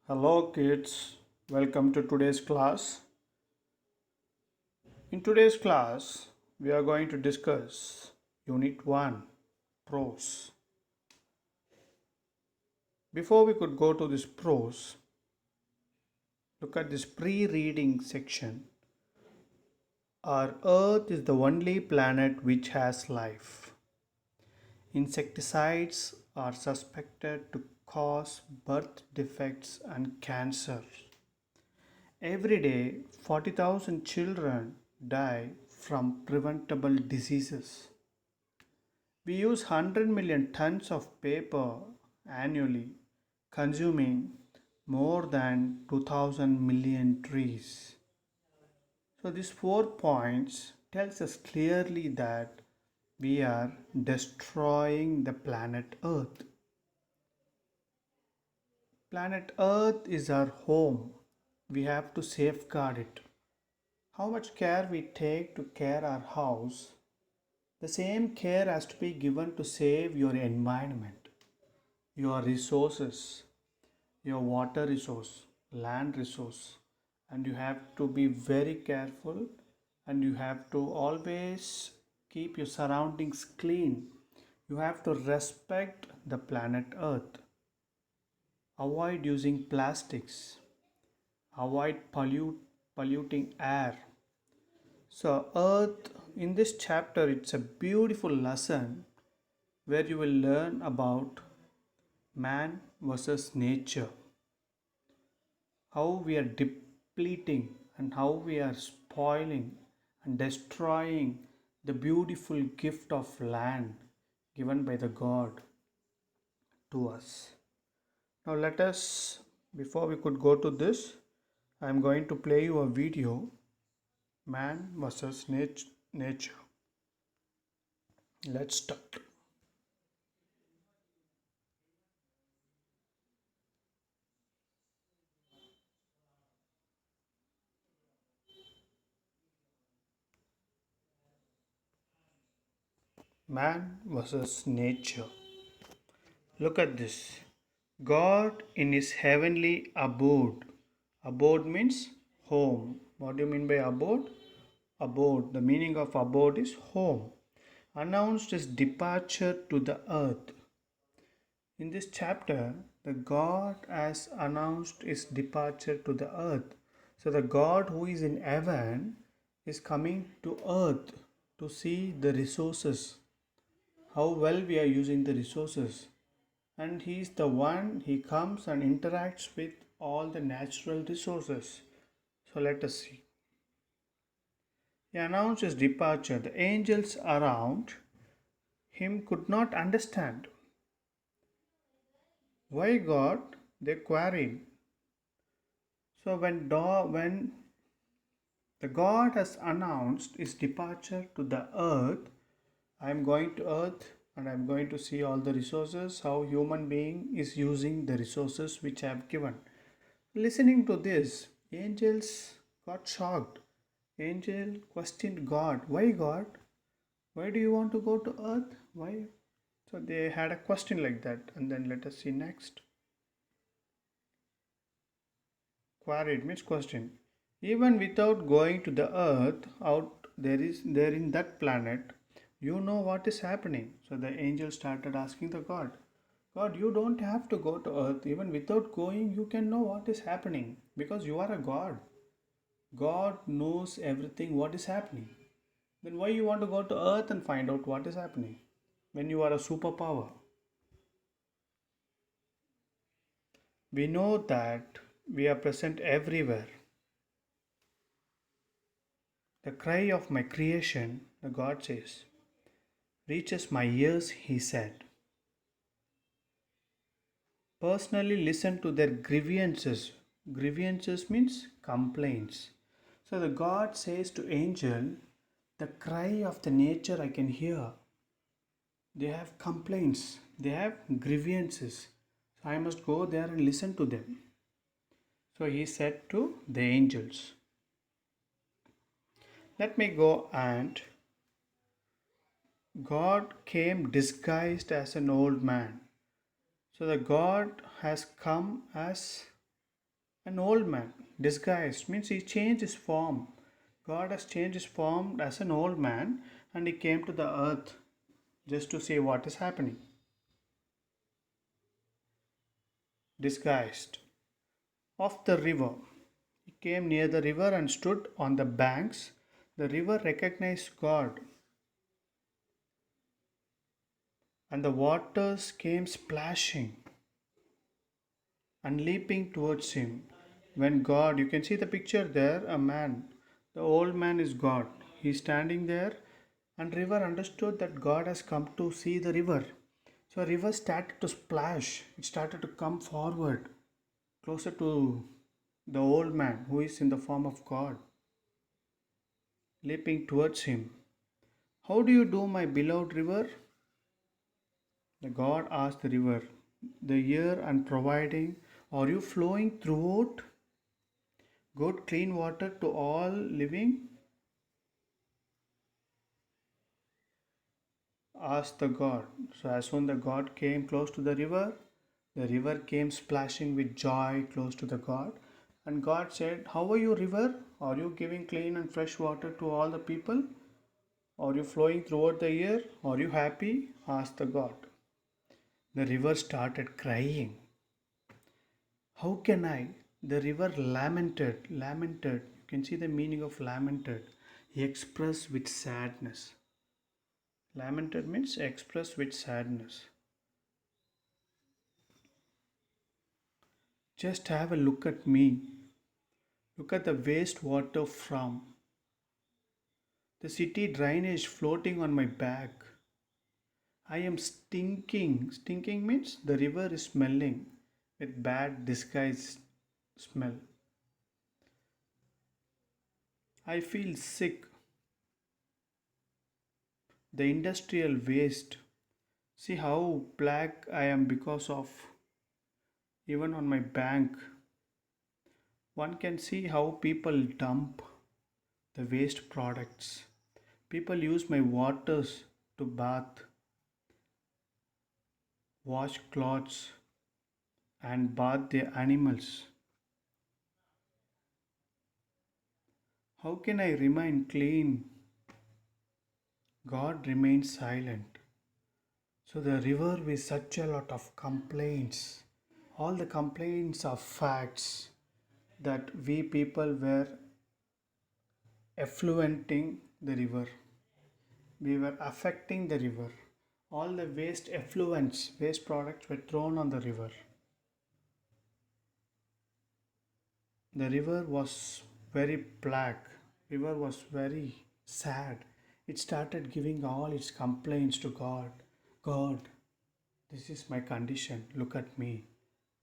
Hello kids, welcome to today's class. In today's class, we are going to discuss Unit 1 Prose. Before we could go to this prose, look at this pre-reading section. Our Earth is the only planet which has life. Insecticides are suspected to cause birth defects and cancer. Every day, 40,000 children die from preventable diseases. We use 100 million tons of paper annually, consuming more than 2000 million trees. So these 4 points tells us clearly that we are destroying the planet Earth. Planet Earth is our home. We have to safeguard it. How much care we take to care our house, the same care has to be given to save your environment, your resources, your water resource, land resource, and you have to be very careful and you have to always keep your surroundings clean. You have to respect the planet Earth. Avoid using plastics. Avoid polluting air. So, Earth, in this chapter, it's a beautiful lesson where you will learn about man versus nature, how we are depleting and how we are spoiling and destroying the beautiful gift of land given by the God to us. Now, let us, before we could go to this, I am going to play you a video man versus nature. Let's start. Man versus nature. Look at this. God in his heavenly abode. Abode means home. What do you mean by abode? Abode. The meaning of abode is home. Announced his departure to the earth. In this chapter, the God has announced his departure to the earth. So the God who is in heaven is coming to earth to see the resources, how well we are using the resources. And he is the one, he comes and interacts with all the natural resources. So let us see. He announced his departure. The angels around him could not understand. Why God? They queried. So when the God has announced his departure to the earth, I am going to earth and I am going to see all the resources, how human being is using the resources which I have given. Listening to this, angels got shocked. Angel questioned God. Why God? Why do you want to go to earth? Why? So they had a question like that. And then let us see next. Queried means question. Even without going to the earth, out there in that planet, you know what is happening. So the angel started asking the God, God, you don't have to go to earth. Even without going, you can know what is happening because you are a God. God knows everything what is happening. Then why you want to go to earth and find out what is happening when you are a superpower? We know that we are present everywhere. The cry of my creation, the God says, reaches my ears, he said. Personally listen to their grievances. Grievances means complaints. So the God says to angel, the cry of the nature I can hear. They have complaints, they have grievances. So I must go there and listen to them. So he said to the angels, let me go, and God came disguised as an old man. So the God has come as An old man, disguised, means he changed his form. God has changed his form as an old man and he came to the earth just to see what is happening. Disguised. Of the river. He came near the river and stood on the banks. The river recognized God, and the waters came splashing and leaping towards him. When God, you can see the picture there, a man, the old man is God. He's standing there, and river understood that God has come to see the river. So river started to splash. It started to come forward, closer to the old man who is in the form of God, leaping towards him. How do you do, my beloved river? The God asked the river, the year and providing, are you flowing throughout good clean water to all living? Asked the God. So as soon the God came close to the river came splashing with joy close to the God. And God said, how are you, river? Are you giving clean and fresh water to all the people? Are you flowing throughout the year? Are you happy? Asked the God. The river started crying. How can I? The river lamented, lamented. You can see the meaning of lamented. He expressed with sadness. Lamented means expressed with sadness. Just have a look at me. Look at the waste water from the city drainage floating on my back. I am stinking. Stinking means the river is smelling with bad disguised smell. I feel sick. The industrial waste. See how black I am because of, even on my bank. One can see how people dump the waste products. People use my waters to bath, wash clothes, and bath their animals. How can I remain clean? God remains silent. So the river with such a lot of complaints. All the complaints are facts that we people were effluenting the river. We were affecting the river. All the waste effluents, waste products were thrown on the river. The river was very black. River was very sad. It started giving all its complaints to God. God, this is my condition. Look at me.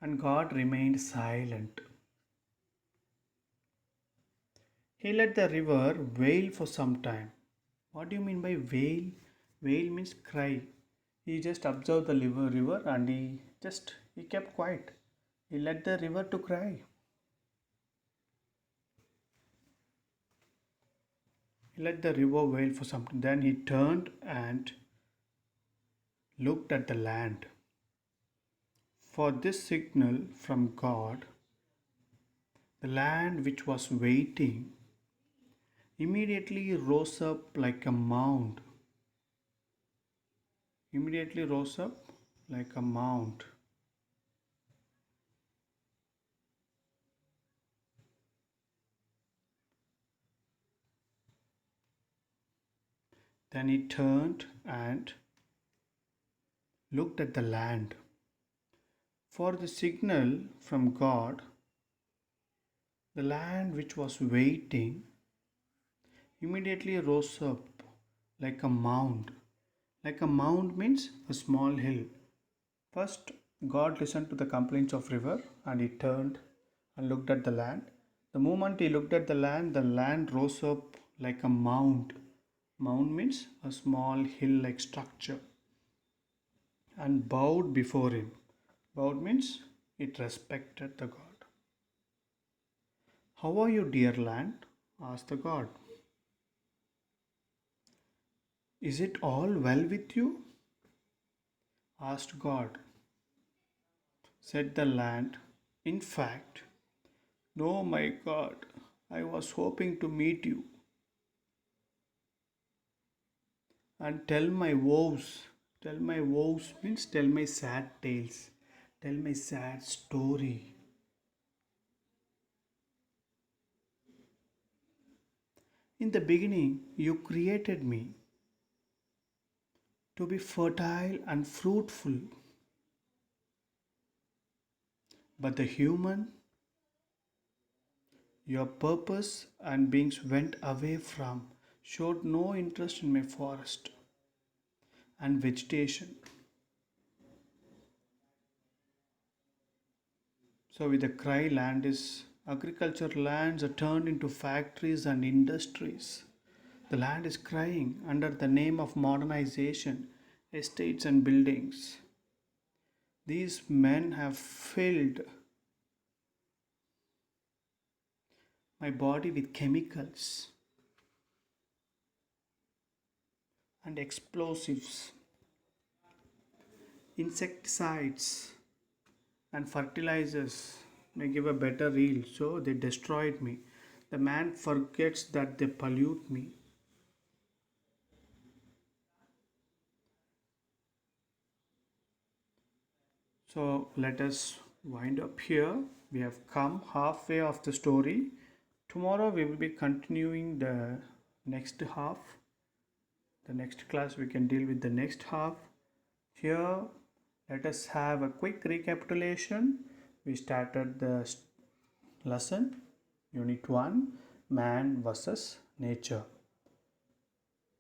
And God remained silent. He let the river wail for some time. What do you mean by wail? Wail means cry. He just observed the river and he kept quiet. He let the river to cry. He let the river wail for some time. Then he turned and looked at the land. For this signal from God, the land which was waiting immediately rose up like a mound. Immediately rose up like a mound. Then he turned and looked at the land. For the signal from God, the land which was waiting immediately rose up like a mound. Like a mound means a small hill. First, God listened to the complaints of river and he turned and looked at the land. The moment he looked at the land rose up like a mound. Mound means a small hill like structure and bowed before him. Bowed means it respected the God. How are you, dear land? Asked the God. Is it all well with you? Asked God. Said the land. In fact, No, my God, I was hoping to meet you and tell my woes. Tell my woes means tell my sad tales. Tell my sad story. In the beginning, you created me to be fertile and fruitful. But the human, your purpose and beings went away from, showed no interest in my forest and vegetation. So, with the cry, land is agriculture lands are turned into factories and industries. The land is crying under the name of modernization, estates, and buildings. These men have filled my body with chemicals and explosives, insecticides, and fertilizers may give a better yield, so they destroyed me. The man forgets that they pollute me. So let us wind up here. We have come halfway of the story. Tomorrow we will be continuing the next half. The next class we can deal with the next half. Here, let us have a quick recapitulation. We started the lesson, Unit 1, Man versus Nature.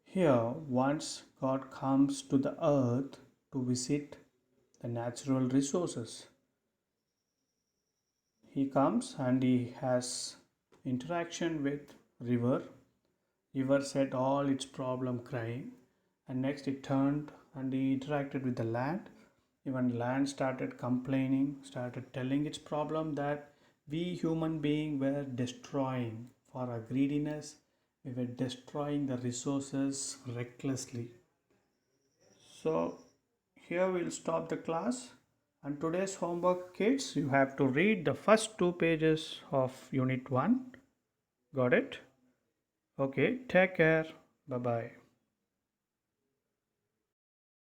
Here, once God comes to the earth to visit the natural resources, he comes and he has interaction with river. River said all its problem crying, and next it turned and he interacted with the land. Even land started complaining, started telling its problem that we human beings were destroying for our greediness. We were destroying the resources recklessly. So here we'll stop the class. And today's homework, kids, you have to read the first two pages of Unit 1. Got it? Okay, take care. Bye bye.